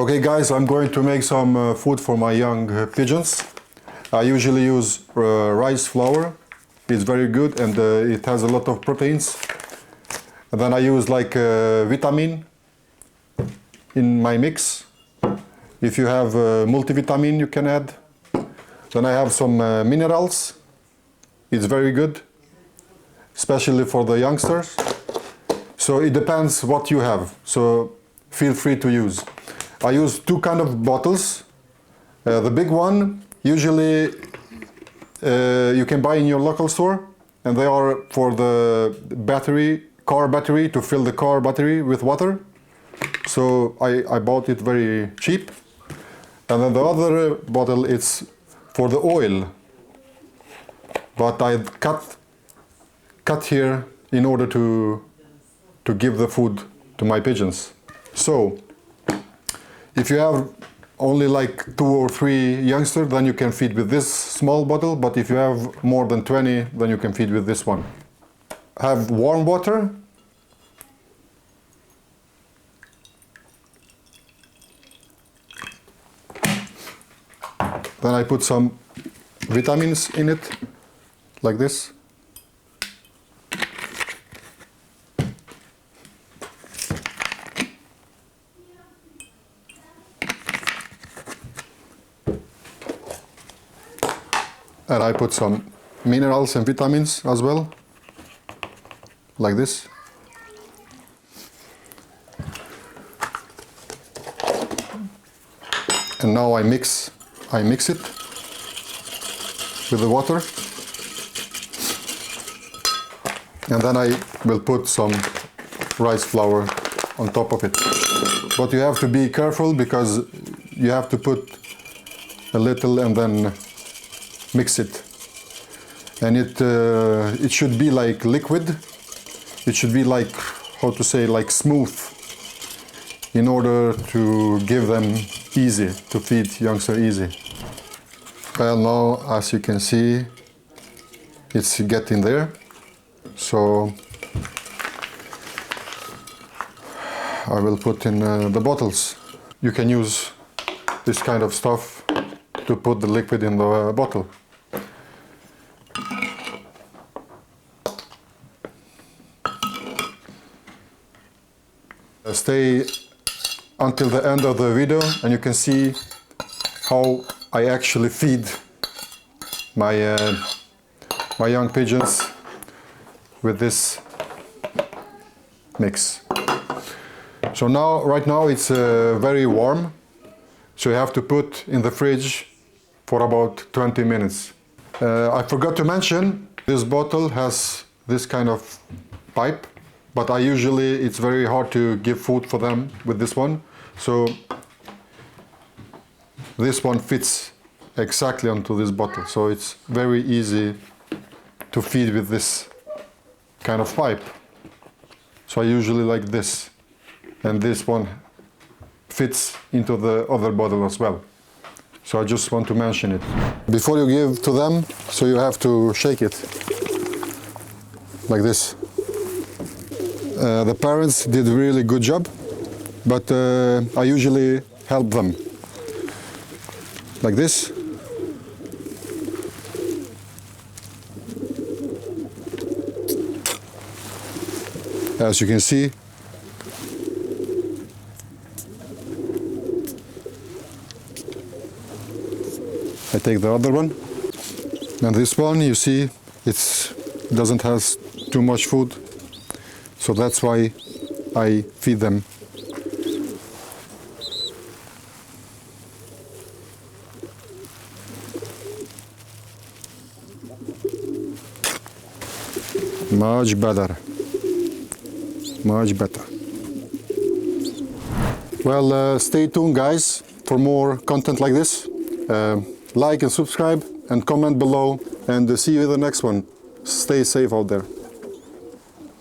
Okay guys, I'm going to make some food for my young pigeons. I usually use rice flour. It's very good and it has a lot of proteins. And then I use like vitamin in my mix. If you have multivitamin you can add. Then I have some minerals. It's very good, especially for the youngsters. So it depends what you have, so feel free to use. I use two kind of bottles. The big one, usually you can buy in your local store, and they are for the battery, car battery, to fill the car battery with water. So I bought it very cheap. And then the other bottle is for the oil. But I cut here in order to give the food to my pigeons. So if you have only like 2 or 3 youngsters, then you can feed with this small bottle, but if you have more than 20, then you can feed with this one. Have warm water. Then I put some vitamins in it, like this. And I put some minerals and vitamins as well, like this. And now I mix it with the water. And then I will put some rice flour on top of it. But you have to be careful because you have to put a little and then mix it. And it should be like liquid. It should be like, how to say, like smooth, in order to give them easy, to feed youngster easy. Well, now as you can see, it's getting there. So I will put in the bottles. You can use this kind of stuff to put the liquid in the bottle. Stay until the end of the video and you can see how I actually feed my young pigeons with this mix. So now, right now it's very warm, so you have to put in the fridge for about 20 minutes. I forgot to mention, this bottle has this kind of pipe, but it's very hard to give food for them with this one. So this one fits exactly onto this bottle. So it's very easy to feed with this kind of pipe. So I usually like this. And this one fits into the other bottle as well. So I just want to mention it. Before you give to them, so you have to shake it like this. The parents did a really good job, but I usually help them like this. As you can see, I take the other one, and this one, you see, it doesn't have too much food. So that's why I feed them. Much better. Much better. Well, stay tuned guys for more content like this. Like and subscribe and comment below, and see you in the next one. Stay safe out there.